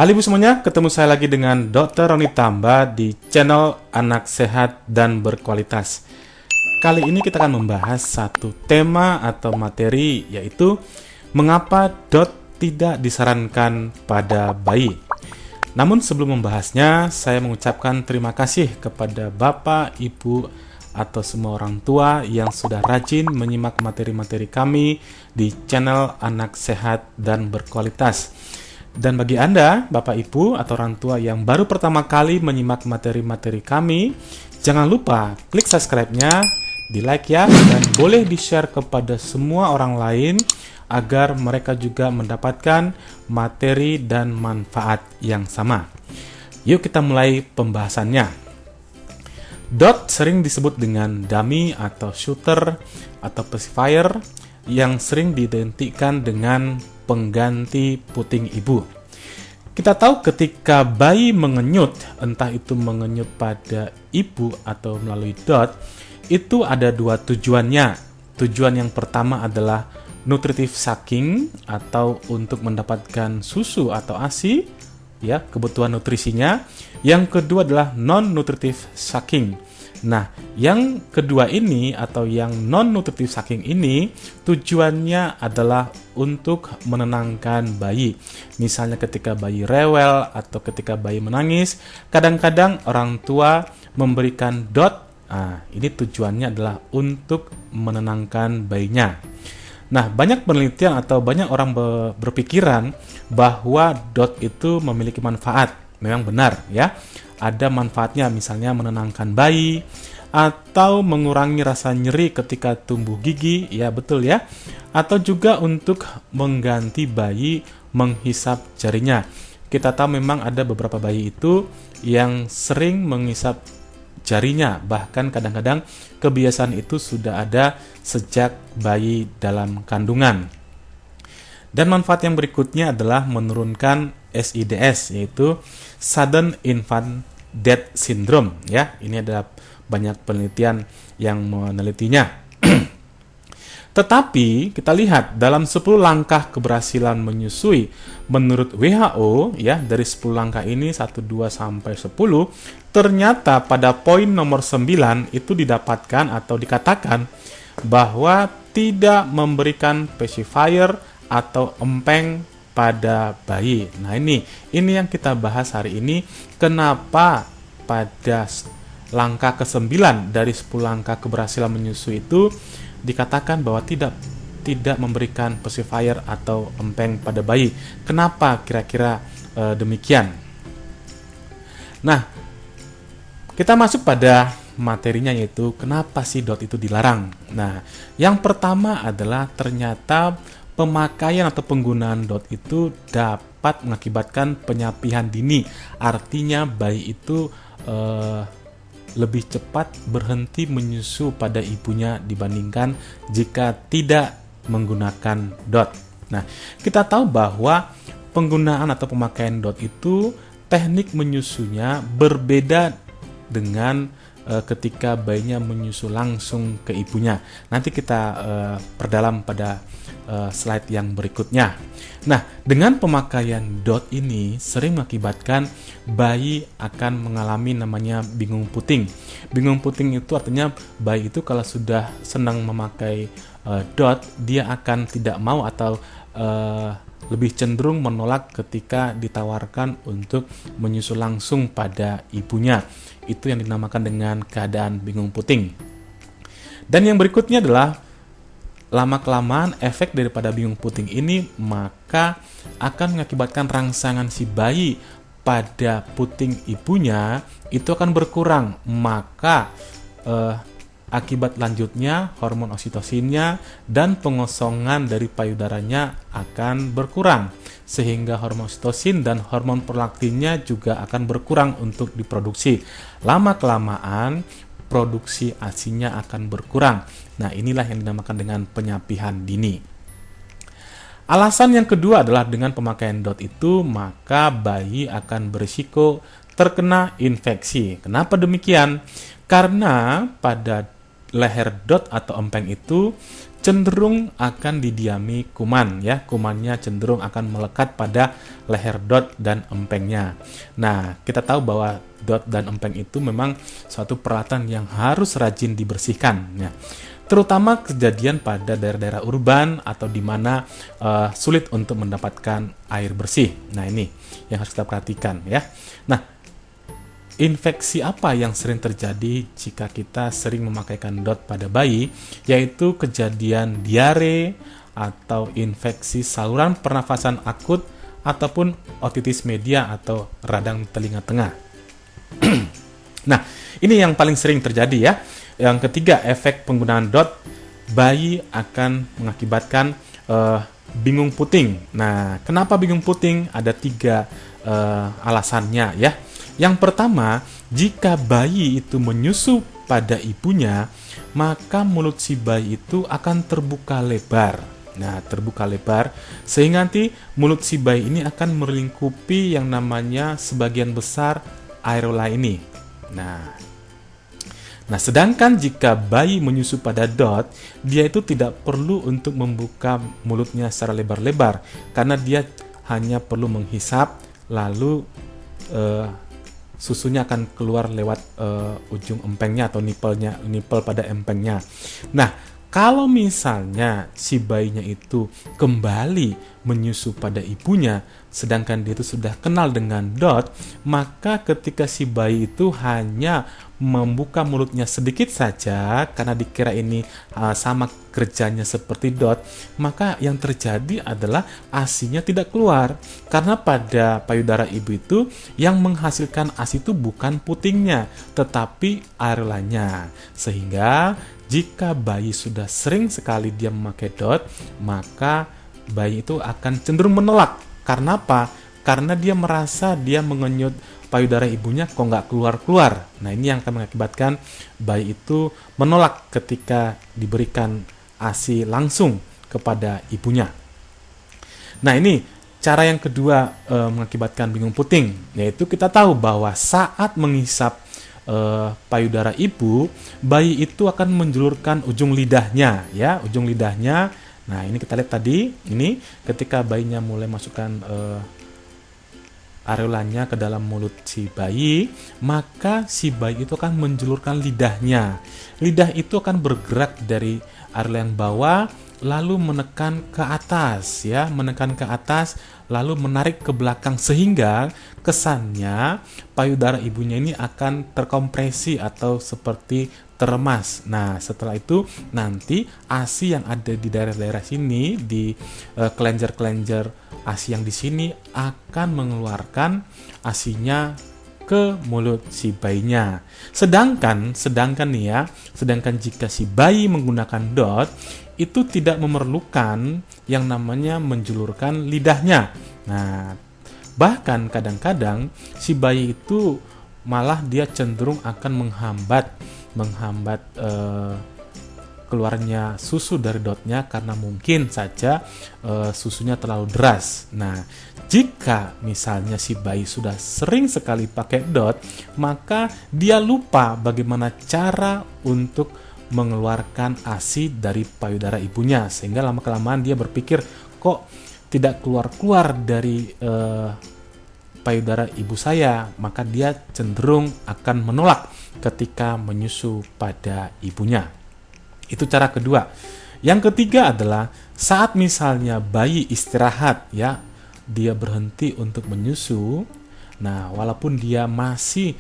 Halo ibu semuanya, ketemu saya lagi dengan Dr. Roni Tamba di channel Anak Sehat dan Berkualitas. Kali ini kita akan membahas satu tema atau materi, yaitu mengapa DOT tidak disarankan pada bayi. Namun sebelum membahasnya, saya mengucapkan terima kasih kepada Bapak, Ibu, atau semua orang tua yang sudah rajin menyimak materi-materi kami di channel Anak Sehat dan Berkualitas. Dan bagi Anda, Bapak Ibu atau orang tua yang baru pertama kali menyimak materi-materi kami, jangan lupa klik subscribe-nya, di like ya, dan boleh di-share kepada semua orang lain agar mereka juga mendapatkan materi dan manfaat yang sama. Yuk kita mulai pembahasannya. DOT sering disebut dengan dummy atau shooter atau pacifier yang sering diidentikan dengan pengganti puting ibu. Kita tahu ketika bayi mengenyut, entah itu mengenyut pada ibu atau melalui DOT, itu ada dua tujuannya. Tujuan yang pertama adalah nutritive sucking atau untuk mendapatkan susu atau ASI, ya, kebutuhan nutrisinya. Yang kedua adalah non-nutritive sucking. Nah, yang kedua ini atau yang non-nutritive sucking ini tujuannya adalah untuk menenangkan bayi. Misalnya ketika bayi rewel atau ketika bayi menangis, kadang-kadang orang tua memberikan DOT. Nah, ini tujuannya adalah untuk menenangkan bayinya. Nah, banyak penelitian atau banyak orang berpikiran bahwa DOT itu memiliki manfaat. Memang benar ya. Ada manfaatnya, misalnya menenangkan bayi atau mengurangi rasa nyeri ketika tumbuh gigi, ya betul ya. Atau juga untuk mengganti bayi menghisap jarinya. Kita tahu memang ada beberapa bayi itu yang sering menghisap jarinya, bahkan kadang-kadang kebiasaan itu sudah ada sejak bayi dalam kandungan. Dan manfaat yang berikutnya adalah menurunkan SIDS, yaitu Sudden Infant Death Syndrome, ya. Ini ada banyak penelitian yang menelitinya. Tetapi kita lihat dalam 10 langkah keberhasilan menyusui menurut WHO, ya, dari 10 langkah ini 1, 2 sampai 10, ternyata pada poin nomor 9 itu didapatkan atau dikatakan bahwa tidak memberikan pacifier atau empeng pada bayi. Nah, ini yang kita bahas hari ini. Kenapa pada langkah ke-9 dari 10 langkah keberhasilan menyusui itu dikatakan bahwa tidak memberikan pacifier atau empeng pada bayi. Kenapa kira-kira demikian? Nah, kita masuk pada materinya, yaitu kenapa sih DOT itu dilarang. Nah, yang pertama adalah ternyata pemakaian atau penggunaan DOT itu dapat mengakibatkan penyapihan dini. Artinya bayi itu lebih cepat berhenti menyusu pada ibunya dibandingkan jika tidak menggunakan DOT. Nah, kita tahu bahwa penggunaan atau pemakaian DOT itu teknik menyusunya berbeda dengan ketika bayinya menyusu langsung ke ibunya. Nanti kita perdalam pada slide yang berikutnya. Nah, dengan pemakaian DOT ini sering mengakibatkan bayi akan mengalami namanya bingung puting. Bingung puting itu artinya bayi itu kalau sudah senang memakai DOT, dia akan tidak mau atau lebih cenderung menolak ketika ditawarkan untuk menyusu langsung pada ibunya. Itu yang dinamakan dengan keadaan bingung puting. Dan yang berikutnya adalah lama-kelamaan efek daripada bingung puting ini maka akan mengakibatkan rangsangan si bayi pada puting ibunya itu akan berkurang. Maka akibat lanjutnya hormon oksitosinnya dan pengosongan dari payudaranya akan berkurang, sehingga hormon oksitosin dan hormon prolaktinnya juga akan berkurang untuk diproduksi. Lama-kelamaan produksi ASINya akan berkurang. Nah, inilah yang dinamakan dengan penyapihan dini. Alasan yang kedua adalah dengan pemakaian DOT itu maka bayi akan berisiko terkena infeksi. Kenapa demikian? Karena pada leher dot atau empeng itu cenderung akan didiami kuman ya. Kumannya cenderung akan melekat pada leher dot dan empengnya. Nah, kita tahu bahwa dot dan empeng itu memang suatu peralatan yang harus rajin dibersihkan ya. Terutama kejadian pada daerah-daerah urban atau di mana sulit untuk mendapatkan air bersih. Nah, ini yang harus kita perhatikan ya. Nah, infeksi apa yang sering terjadi jika kita sering memakaikan dot pada bayi, yaitu kejadian diare atau infeksi saluran pernafasan akut ataupun otitis media atau radang telinga tengah. Nah, ini yang paling sering terjadi ya. Yang ketiga, efek penggunaan dot, bayi akan mengakibatkan bingung puting. Nah, kenapa bingung puting? Ada 3 alasannya ya. Yang pertama, jika bayi itu menyusu pada ibunya, maka mulut si bayi itu akan terbuka lebar. Nah, terbuka lebar sehingga nanti mulut si bayi ini akan melingkupi yang namanya sebagian besar areola ini. Nah, sedangkan jika bayi menyusu pada dot, dia itu tidak perlu untuk membuka mulutnya secara lebar-lebar karena dia hanya perlu menghisap, lalu susunya akan keluar lewat ujung empengnya atau nipel pada empengnya. Nah, kalau misalnya si bayinya itu kembali menyusu pada ibunya, sedangkan dia itu sudah kenal dengan dot, maka ketika si bayi itu hanya membuka mulutnya sedikit saja karena dikira ini sama kerjanya seperti dot, maka yang terjadi adalah ASI-nya tidak keluar. Karena pada payudara ibu itu yang menghasilkan ASI itu bukan putingnya, tetapi areolanya. Sehingga jika bayi sudah sering sekali dia memakai dot, maka bayi itu akan cenderung menolak. Karena apa? Karena dia merasa dia mengenyut payudara ibunya kok nggak keluar-keluar. Nah, ini yang akan mengakibatkan bayi itu menolak ketika diberikan ASI langsung kepada ibunya. Nah, ini cara yang kedua mengakibatkan bingung puting, yaitu kita tahu bahwa saat menghisap payudara ibu, bayi itu akan menjulurkan ujung lidahnya ya, ujung lidahnya. Nah, ini kita lihat tadi, ini ketika bayinya mulai masukkan areolanya ke dalam mulut si bayi, maka si bayi itu akan menjulurkan lidahnya. Lidah itu akan bergerak dari areola yang bawah lalu menekan ke atas ya, menekan ke atas lalu menarik ke belakang sehingga kesannya payudara ibunya ini akan terkompresi atau seperti teremas. Nah, setelah itu nanti ASI yang ada di daerah-daerah sini, di kelenjar-kelenjar ASI yang di sini akan mengeluarkan ASI-nya ke mulut si bayinya. Sedangkan nih ya, sedangkan jika si bayi menggunakan dot, itu tidak memerlukan yang namanya menjulurkan lidahnya. Nah, bahkan kadang-kadang si bayi itu malah dia cenderung akan menghambat keluarnya susu dari dotnya karena mungkin saja susunya terlalu deras. Nah, jika misalnya si bayi sudah sering sekali pakai dot, maka dia lupa bagaimana cara untuk mengeluarkan ASI dari payudara ibunya, sehingga lama-kelamaan dia berpikir kok tidak keluar-keluar dari payudara ibu saya, maka dia cenderung akan menolak ketika menyusu pada ibunya. Itu cara kedua. Yang ketiga adalah saat misalnya bayi istirahat ya, dia berhenti untuk menyusu. Nah, walaupun dia masih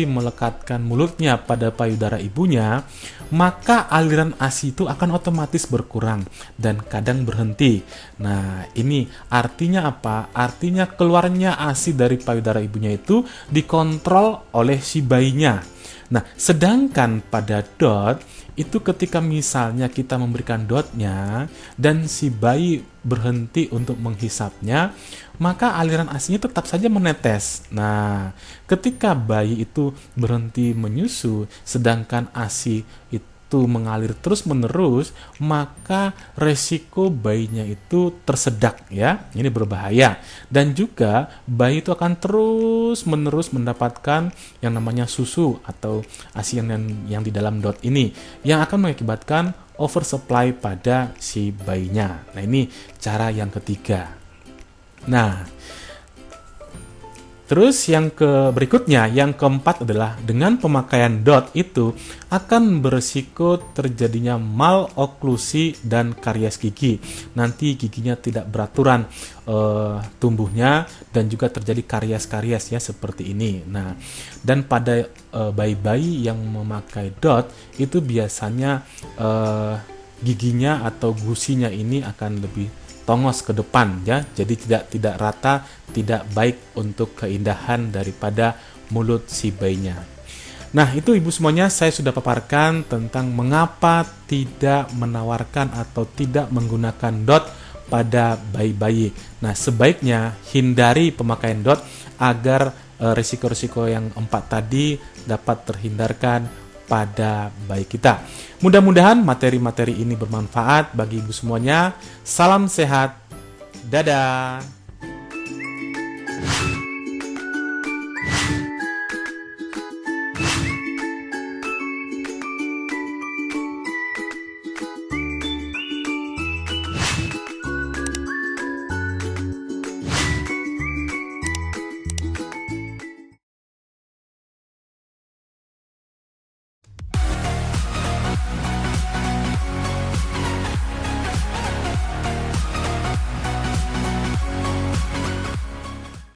melekatkan mulutnya pada payudara ibunya, maka aliran ASI itu akan otomatis berkurang dan kadang berhenti. Nah, ini artinya apa? Artinya keluarnya ASI dari payudara ibunya itu dikontrol oleh si bayinya. Nah, sedangkan pada dot itu ketika misalnya kita memberikan dotnya dan si bayi berhenti untuk menghisapnya, maka aliran ASI-nya tetap saja menetes. Nah, ketika bayi itu berhenti menyusu sedangkan ASI itu itu mengalir terus-menerus, maka resiko bayinya itu tersedak ya. Ini berbahaya. Dan juga bayi itu akan terus-menerus mendapatkan yang namanya susu atau ASI yang di dalam DOT ini, yang akan mengakibatkan oversupply pada si bayinya. Nah, ini cara yang ketiga. Nah, terus yang berikutnya, yang keempat adalah dengan pemakaian DOT itu akan berisiko terjadinya maloklusi dan karies gigi. Nanti giginya tidak beraturan tumbuhnya dan juga terjadi karies-karies ya seperti ini. Nah, dan pada bayi-bayi yang memakai DOT itu biasanya giginya atau gusinya ini akan lebih tongos ke depan ya, jadi tidak rata, tidak baik untuk keindahan daripada mulut si bayinya. Nah, itu ibu semuanya saya sudah paparkan tentang mengapa tidak menawarkan atau tidak menggunakan DOT pada bayi-bayi. Nah, sebaiknya hindari pemakaian DOT agar risiko-risiko yang 4 tadi dapat terhindarkan pada bayi kita. Mudah-mudahan materi-materi ini bermanfaat bagi ibu semuanya. Salam sehat. Dadah.